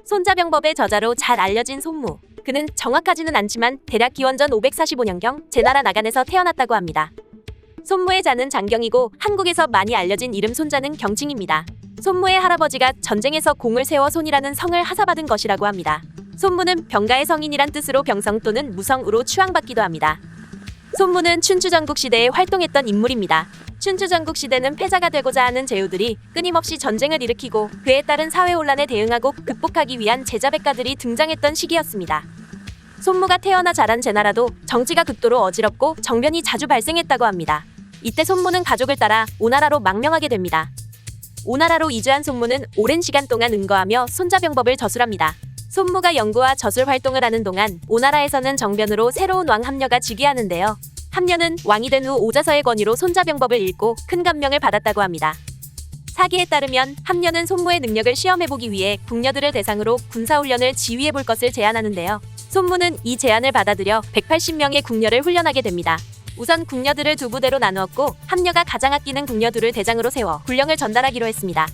손자병법의 저자로 잘 알려진 손무. 그는 정확하지는 않지만 대략 기원전 545년경 제나라 나간에서 태어났다고 합니다. 손무의 자는 장경이고 한국에서 많이 알려진 이름 손자는 경칭입니다. 손무의 할아버지가 전쟁에서 공을 세워 손이라는 성을 하사받은 것이라고 합니다. 손무는 병가의 성인이란 뜻으로 병성 또는 무성으로 추앙받기도 합니다. 손무는 춘추전국 시대에 활동했던 인물입니다. 춘추전국 시대는 패자가 되고자 하는 제후들이 끊임없이 전쟁을 일으키고 그에 따른 사회혼란에 대응하고 극복하기 위한 제자백가들이 등장했던 시기였습니다. 손무가 태어나 자란 제나라도 정치가 극도로 어지럽고 정변이 자주 발생했다고 합니다. 이때 손무는 가족을 따라 오나라로 망명하게 됩니다. 오나라로 이주한 손무는 오랜 시간 동안 은거하며 손자병법을 저술합니다. 손무가 연구와 저술 활동을 하는 동안 오나라에서는 정변으로 새로운 왕 함녀가 즉위하는데요. 함녀는 왕이 된 후 오자서의 권위로 손자병법을 읽고 큰 감명을 받았다고 합니다. 사기에 따르면 함녀는 손무의 능력을 시험해보기 위해 궁녀들을 대상으로 군사훈련을 지휘해볼 것을 제안하는데요. 손무는 이 제안을 받아들여 180명의 궁녀를 훈련하게 됩니다. 우선 궁녀들을 두 부대로 나누었고 함녀가 가장 아끼는 궁녀 둘을 대장으로 세워 군령을 전달하기로 했습니다.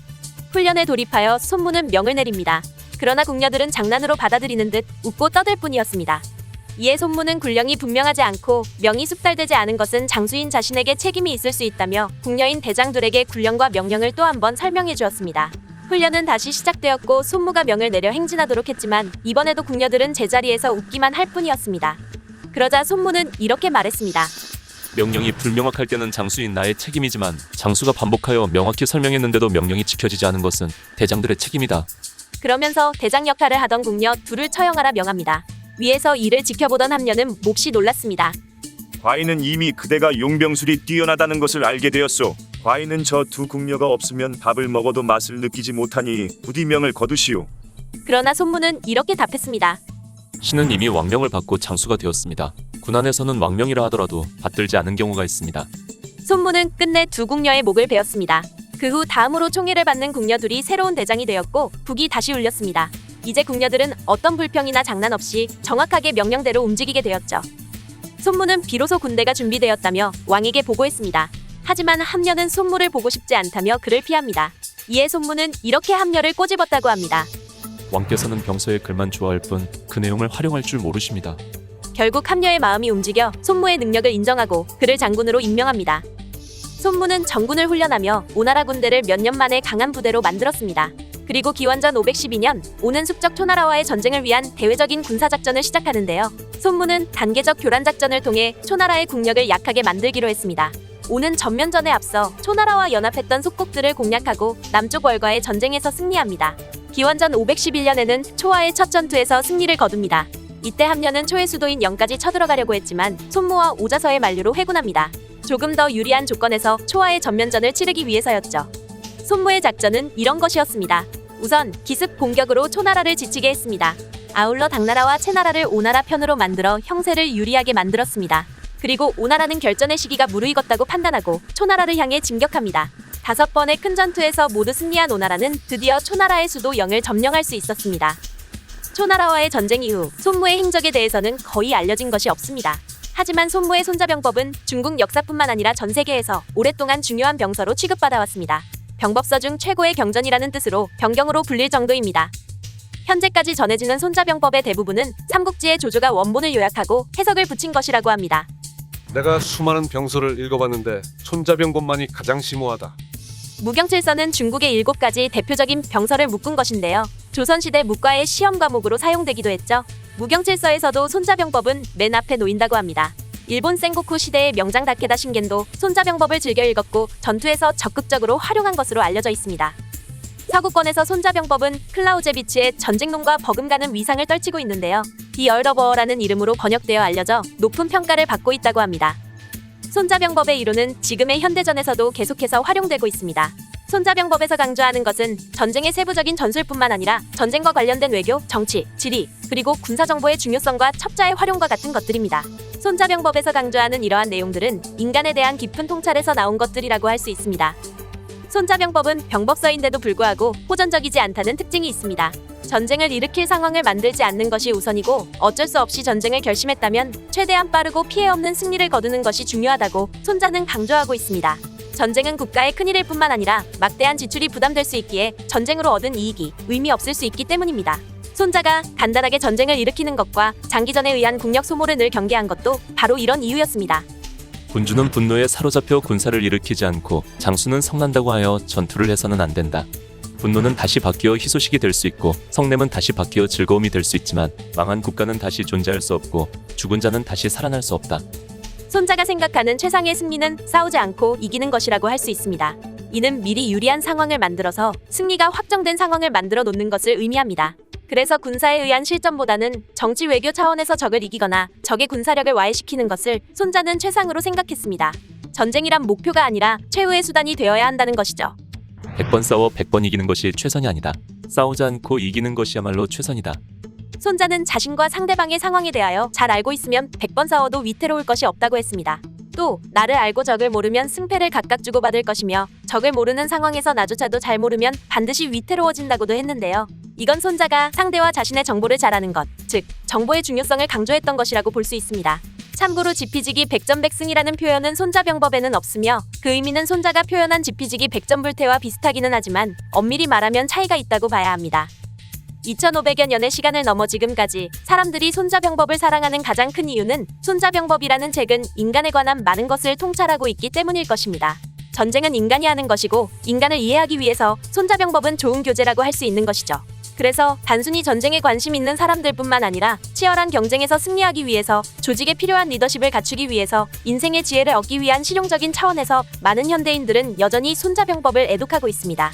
훈련에 돌입하여 손무는 명을 내립니다. 그러나 궁녀들은 장난으로 받아들이는 듯 웃고 떠들 뿐이었습니다. 이에 손무는 군령이 분명하지 않고 명이 숙달되지 않은 것은 장수인 자신에게 책임이 있을 수 있다며 궁녀인 대장들에게 군령과 명령을 또 한 번 설명해 주었습니다. 훈련은 다시 시작되었고 손무가 명을 내려 행진하도록 했지만 이번에도 궁녀들은 제자리에서 웃기만 할 뿐이었습니다. 그러자 손무는 이렇게 말했습니다. 명령이 불명확할 때는 장수인 나의 책임이지만 장수가 반복하여 명확히 설명했는데도 명령이 지켜지지 않은 것은 대장들의 책임이다. 그러면서 대장 역할을 하던 궁녀 둘을 처형하라 명합니다. 위에서 이를 지켜보던 함녀는 몹시 놀랐습니다. 과인은 이미 그대가 용병술이 뛰어나다는 것을 알게 되었소. 과인은 저 두 궁녀가 없으면 밥을 먹어도 맛을 느끼지 못하니 부디 명을 거두시오. 그러나 손무는 이렇게 답했습니다. 신은 이미 왕명을 받고 장수가 되었습니다. 군안에서는 왕명이라 하더라도 받들지 않은 경우가 있습니다. 손무는 끝내 두 궁녀의 목을 베었습니다. 그 후 다음으로 총애를 받는 궁녀들이 새로운 대장이 되었고 북이 다시 울렸습니다. 이제 궁녀들은 어떤 불평이나 장난 없이 정확하게 명령대로 움직이게 되었죠. 손무는 비로소 군대가 준비되었다며 왕에게 보고했습니다. 하지만 함녀는 손무를 보고 싶지 않다며 그를 피합니다. 이에 손무는 이렇게 함녀를 꼬집었다고 합니다. 왕께서는 병서의 글만 좋아할 뿐 그 내용을 활용할 줄 모르십니다. 결국 함녀의 마음이 움직여 손무의 능력을 인정하고 그를 장군으로 임명합니다. 손무는 정군을 훈련하며 오나라 군대를 몇 년 만에 강한 부대로 만들었습니다. 그리고 기원전 512년 오는 숙적 초나라와의 전쟁을 위한 대외적인 군사작전을 시작하는데요. 손무는 단계적 교란작전을 통해 초나라의 국력을 약하게 만들기로 했습니다. 오는 전면전에 앞서 초나라와 연합했던 속국들을 공략하고 남쪽 월과의 전쟁에서 승리합니다. 기원전 511년에는 초와의 첫 전투에서 승리를 거둡니다. 이때 함녀는 초의 수도인 영까지 쳐들어가려고 했지만 손무와 오자서의 만류로 회군합니다. 조금 더 유리한 조건에서 초와의 전면전을 치르기 위해서였죠. 손무의 작전은 이런 것이었습니다. 우선 기습 공격으로 초나라를 지치게 했습니다. 아울러 당나라와 채나라를 오나라 편으로 만들어 형세를 유리하게 만들었습니다. 그리고 오나라는 결전의 시기가 무르익었다고 판단하고 초나라를 향해 진격합니다. 5번의 큰 전투에서 모두 승리한 오나라는 드디어 초나라의 수도 영을 점령할 수 있었습니다. 초나라와의 전쟁 이후 손무의 행적에 대해서는 거의 알려진 것이 없습니다. 하지만 손무의 손자병법은 중국 역사뿐만 아니라 전 세계에서 오랫동안 중요한 병서로 취급받아왔습니다. 병법서 중 최고의 경전이라는 뜻으로 병경으로 불릴 정도입니다. 현재까지 전해지는 손자병법의 대부분은 삼국지의 조조가 원본을 요약하고 해석을 붙인 것이라고 합니다. 내가 수많은 병서를 읽어봤는데 손자병법만이 가장 심오하다. 무경칠서는 중국의 7가지 대표적인 병서를 묶은 것인데요. 조선시대 문과의 시험 과목으로 사용되기도 했죠. 무경칠서에서도 손자병법은 맨 앞에 놓인다고 합니다. 일본 센고쿠 시대의 명장 다케다 신겐도 손자병법을 즐겨 읽었고 전투에서 적극적으로 활용한 것으로 알려져 있습니다. 서구권에서 손자병법은 클라우제비츠의 전쟁론과 버금가는 위상을 떨치고 있는데요. 디 얼더버어라는 이름으로 번역되어 알려져 높은 평가를 받고 있다고 합니다. 손자병법의 이론은 지금의 현대전에서도 계속해서 활용되고 있습니다. 손자병법에서 강조하는 것은 전쟁의 세부적인 전술뿐만 아니라 전쟁과 관련된 외교, 정치, 지리, 그리고 군사정보의 중요성과 첩자의 활용과 같은 것들입니다. 손자병법에서 강조하는 이러한 내용들은 인간에 대한 깊은 통찰에서 나온 것들이라고 할 수 있습니다. 손자병법은 병법서인데도 불구하고 호전적이지 않다는 특징이 있습니다. 전쟁을 일으킬 상황을 만들지 않는 것이 우선이고 어쩔 수 없이 전쟁을 결심했다면 최대한 빠르고 피해 없는 승리를 거두는 것이 중요하다고 손자는 강조하고 있습니다. 전쟁은 국가의 큰일일 뿐만 아니라 막대한 지출이 부담될 수 있기에 전쟁으로 얻은 이익이 의미 없을 수 있기 때문입니다. 손자가 간단하게 전쟁을 일으키는 것과 장기전에 의한 국력 소모를 늘 경계한 것도 바로 이런 이유였습니다. 군주는 분노에 사로잡혀 군사를 일으키지 않고 장수는 성난다고 하여 전투를 해서는 안 된다. 분노는 다시 바뀌어 희소식이 될 수 있고 성냄은 다시 바뀌어 즐거움이 될 수 있지만 망한 국가는 다시 존재할 수 없고 죽은 자는 다시 살아날 수 없다. 손자가 생각하는 최상의 승리는 싸우지 않고 이기는 것이라고 할 수 있습니다. 이는 미리 유리한 상황을 만들어서 승리가 확정된 상황을 만들어 놓는 것을 의미합니다. 그래서 군사에 의한 실전보다는 정치 외교 차원에서 적을 이기거나 적의 군사력을 와해시키는 것을 손자는 최상으로 생각했습니다. 전쟁이란 목표가 아니라 최후의 수단이 되어야 한다는 것이죠. 100번 싸워 100번 이기는 것이 최선이 아니다. 싸우지 않고 이기는 것이야말로 최선이다. 손자는 자신과 상대방의 상황에 대하여 잘 알고 있으면 100번 싸워도 위태로울 것이 없다고 했습니다. 또 나를 알고 적을 모르면 승패를 각각 주고받을 것이며 적을 모르는 상황에서 나조차도 잘 모르면 반드시 위태로워진다고도 했는데요. 이건 손자가 상대와 자신의 정보를 잘 아는 것, 즉 정보의 중요성을 강조했던 것이라고 볼 수 있습니다. 참고로 지피지기 백전백승이라는 표현은 손자병법에는 없으며 그 의미는 손자가 표현한 지피지기 백전불태와 비슷하기는 하지만 엄밀히 말하면 차이가 있다고 봐야 합니다. 2500여 년의 시간을 넘어 지금까지 사람들이 손자병법을 사랑하는 가장 큰 이유는 손자병법이라는 책은 인간에 관한 많은 것을 통찰하고 있기 때문일 것입니다. 전쟁은 인간이 하는 것이고 인간을 이해하기 위해서 손자병법은 좋은 교재라고 할 수 있는 것이죠. 그래서 단순히 전쟁에 관심 있는 사람들뿐만 아니라 치열한 경쟁에서 승리하기 위해서 조직에 필요한 리더십을 갖추기 위해서 인생의 지혜를 얻기 위한 실용적인 차원에서 많은 현대인들은 여전히 손자병법을 애독하고 있습니다.